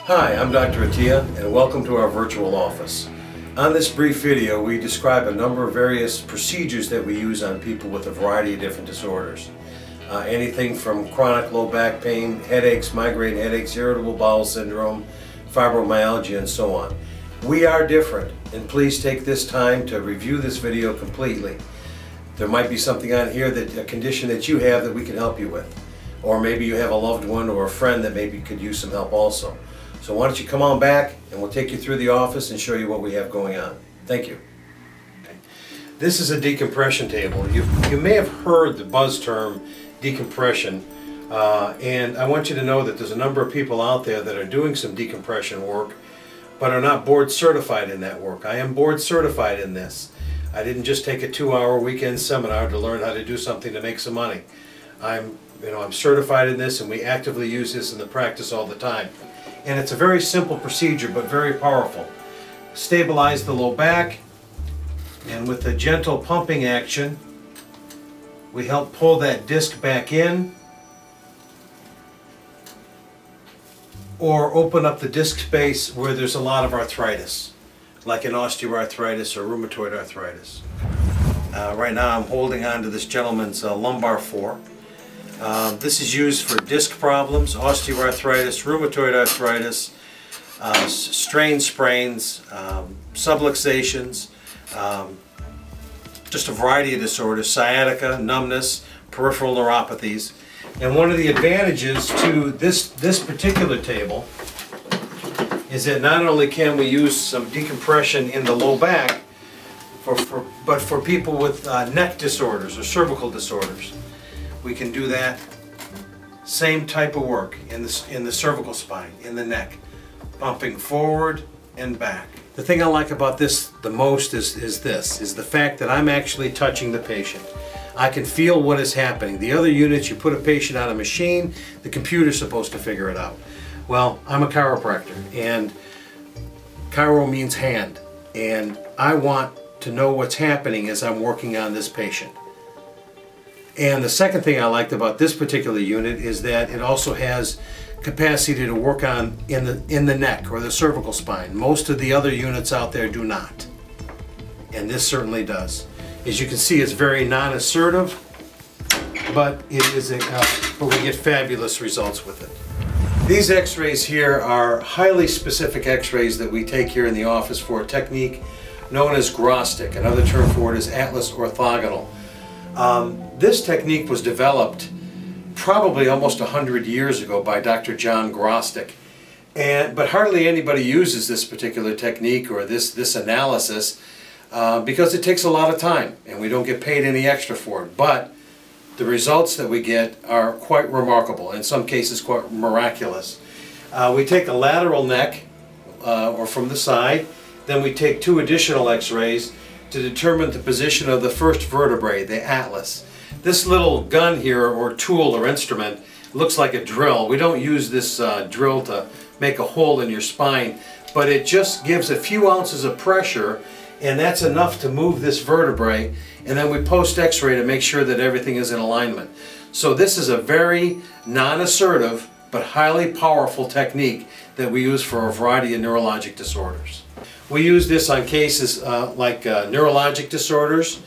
Hi, I'm Dr. Atiyeh, and welcome to our virtual office. On this brief video, we describe a number of various procedures that we use on people with a variety of different disorders. Anything from chronic low back pain, headaches, migraine headaches, irritable bowel syndrome, fibromyalgia, and so on. We are different, and please take this time to review this video completely. There might be something on here, a condition that you have that we can help you with. Or maybe you have a loved one or a friend that maybe could use some help also. So why don't you come on back and we'll take you through the office and show you what we have going on. Thank you. Okay. This is a decompression table. You may have heard the buzz term decompression, and I want you to know that there's a number of people out there that are doing some decompression work but are not board certified in that work. I am board certified in this. I didn't just take a 2-hour weekend seminar to learn how to do something to make some money. I'm certified in this, and we actively use this in the practice all the time. And it's a very simple procedure, but very powerful. Stabilize the low back, and with a gentle pumping action, we help pull that disc back in, or open up the disc space where there's a lot of arthritis, like in osteoarthritis or rheumatoid arthritis. Right now I'm holding on to this gentleman's lumbar fore. This is used for disc problems, osteoarthritis, rheumatoid arthritis, strain sprains, subluxations, just a variety of disorders, sciatica, numbness, peripheral neuropathies. And one of the advantages to this particular table is that not only can we use some decompression in the low back, but for people with neck disorders or cervical disorders. We can do that same type of work in the cervical spine, in the neck, pumping forward and back. The thing I like about this the most is the fact that I'm actually touching the patient. I can feel what is happening. The other units, you put a patient on a machine, the computer's supposed to figure it out. Well, I'm a chiropractor, and chiro means hand, and I want to know what's happening as I'm working on this patient. And the second thing I liked about this particular unit is that it also has capacity to work on in the neck or the cervical spine. Most of the other units out there do not, and this certainly does. As you can see, it's very non-assertive, but we get fabulous results with it. These x-rays here are highly specific x-rays that we take here in the office for a technique known as Grostic. Another term for it is Atlas orthogonal. This technique was developed probably almost 100 years ago by Dr. John Grostic, but hardly anybody uses this particular technique or this analysis because it takes a lot of time and we don't get paid any extra for it. But the results that we get are quite remarkable, in some cases quite miraculous. We take a lateral neck or from the side, then we take 2 additional x-rays to determine the position of the first vertebrae, the atlas. This little gun here, or tool or instrument, looks like a drill. We don't use this drill to make a hole in your spine, but it just gives a few ounces of pressure, and that's enough to move this vertebrae, and then we post x-ray to make sure that everything is in alignment. So this is a very non-assertive but highly powerful technique that we use for a variety of neurologic disorders. We use this on cases like neurologic disorders,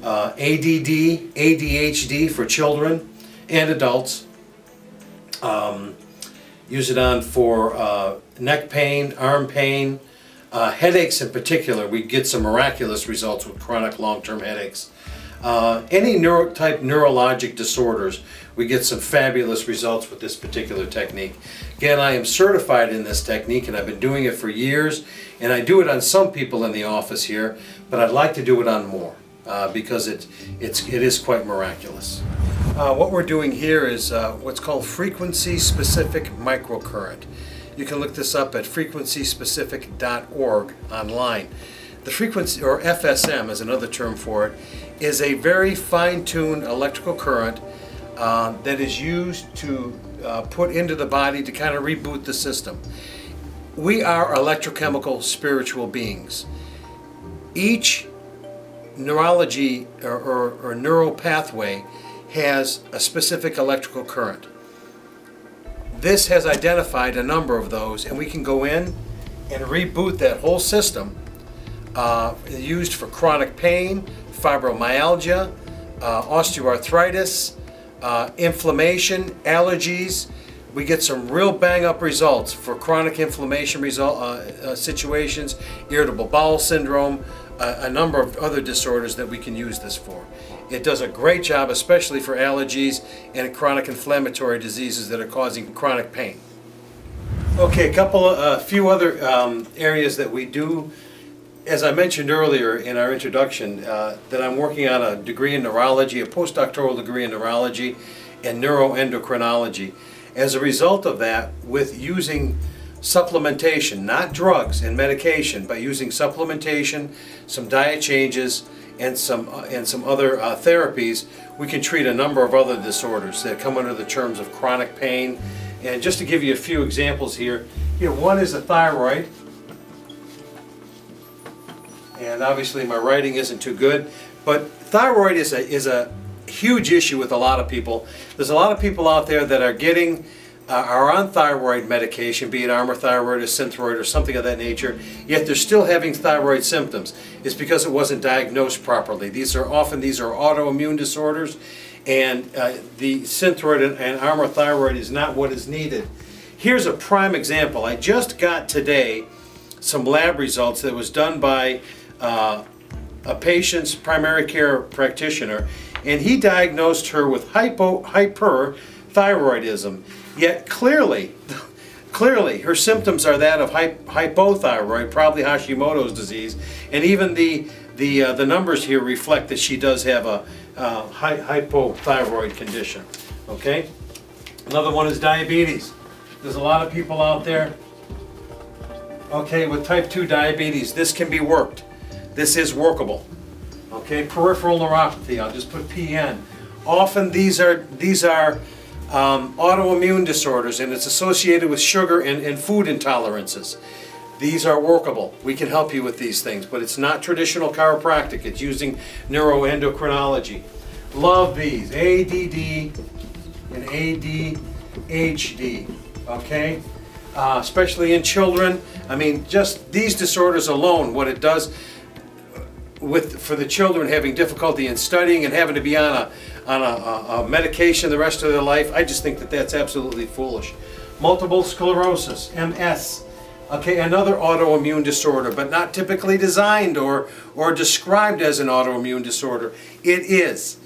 ADD, ADHD for children and adults. Use it on for neck pain, arm pain, headaches in particular. We get some miraculous results with chronic long-term headaches. Any neurologic disorders, we get some fabulous results with this particular technique. Again, I am certified in this technique, and I've been doing it for years, and I do it on some people in the office here, but I'd like to do it on more because it is quite miraculous. What we're doing here is what's called frequency-specific microcurrent. You can look this up at frequencyspecific.org online. The frequency, or FSM is another term for it, is a very fine-tuned electrical current that is used to put into the body to kind of reboot the system. We are electrochemical spiritual beings. Each neurology or neural pathway has a specific electrical current. this has identified a number of those, and we can go in and reboot that whole system, used for chronic pain, fibromyalgia, osteoarthritis, inflammation, allergies. We get some real bang-up results for chronic inflammation situations, irritable bowel syndrome, a number of other disorders that we can use this for. It does a great job, especially for allergies and chronic inflammatory diseases that are causing chronic pain. Okay, a few other areas that we do. As I mentioned earlier in our introduction, that I'm working on a degree in neurology, a postdoctoral degree in neurology and neuroendocrinology. As a result of that, with using supplementation, not drugs and medication, but using supplementation, some diet changes, and some other therapies, we can treat a number of other disorders that come under the terms of chronic pain. And just to give you a few examples here, one is the thyroid. And obviously my writing isn't too good, but thyroid is a huge issue with a lot of people. There's a lot of people out there that are on thyroid medication, be it Armour Thyroid or Synthroid or something of that nature, yet they're still having thyroid symptoms. It's because it wasn't diagnosed properly. These are autoimmune disorders, and the Synthroid and Armour Thyroid is not what is needed. Here's a prime example. I just got today some lab results that was done by a patient's primary care practitioner, and he diagnosed her with hyperthyroidism. Yet clearly her symptoms are that of hypothyroid, probably Hashimoto's disease, and even the numbers here reflect that she does have a hypothyroid condition. Okay, another one is diabetes. There's a lot of people out there, okay, with type 2 diabetes. This can be worked. This is workable. Okay, peripheral neuropathy. I'll just put PN. Often these are autoimmune disorders, and it's associated with sugar and food intolerances. These are workable. We can help you with these things, but it's not traditional chiropractic. It's using neuroendocrinology. Love these, ADD and ADHD, okay? Especially in children. I mean, just these disorders alone, what it does for the children having difficulty in studying and having to be on a medication the rest of their life, I just think that that's absolutely foolish. Multiple sclerosis, MS, okay, another autoimmune disorder, but not typically designed or described as an autoimmune disorder. It is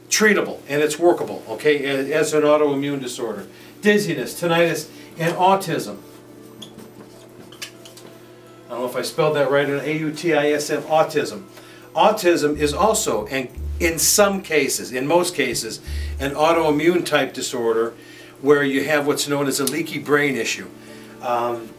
treatable and it's workable, okay, as an autoimmune disorder. Dizziness, tinnitus, and autism. I don't know if I spelled that right, AUTISM, autism. Autism is also, and in some cases, in most cases, an autoimmune type disorder where you have what's known as a leaky brain issue, and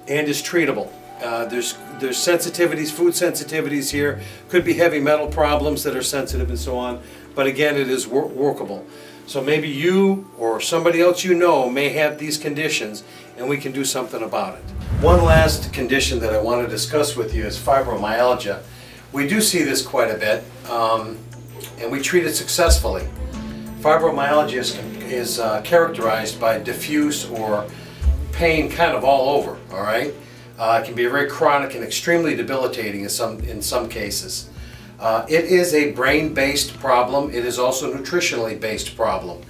is treatable. There's sensitivities, food sensitivities here, could be heavy metal problems that are sensitive and so on, but again, it is workable. So maybe you or somebody else you know may have these conditions, and we can do something about it. One last condition that I want to discuss with you is fibromyalgia. We do see this quite a bit, and we treat it successfully. Fibromyalgia is characterized by diffuse or pain kind of all over, all right? It can be very chronic and extremely debilitating in some cases. It is a brain-based problem. It is also a nutritionally based problem.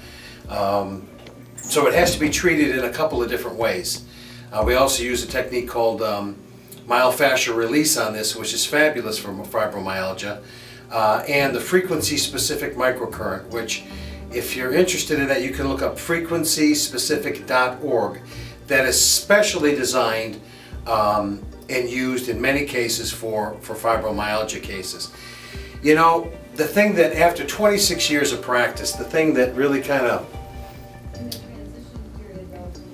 So it has to be treated in a couple of different ways. We also use a technique called myofascial release on this, which is fabulous for fibromyalgia, and the frequency-specific microcurrent, which, if you're interested in that, you can look up frequencyspecific.org. That is specially designed and used in many cases for fibromyalgia cases. You know, the thing that after 26 years of practice, the thing that really kind of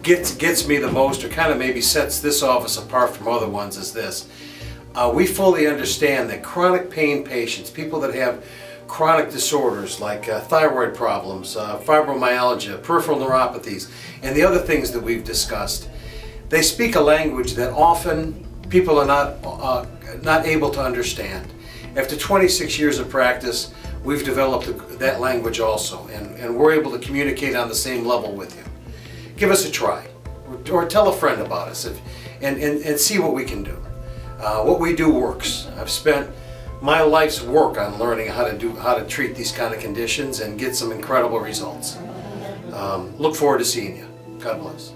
gets me the most, or kind of maybe sets this office apart from other ones, is this. We fully understand that chronic pain patients, people that have chronic disorders like thyroid problems, fibromyalgia, peripheral neuropathies, and the other things that we've discussed, they speak a language that often people are not able to understand. After 26 years of practice, we've developed that language also, and we're able to communicate on the same level with you. give us a try, or tell a friend about us, and see what we can do. What we do works. I've spent my life's work on learning how to treat these kind of conditions and get some incredible results. Look forward to seeing you. God bless.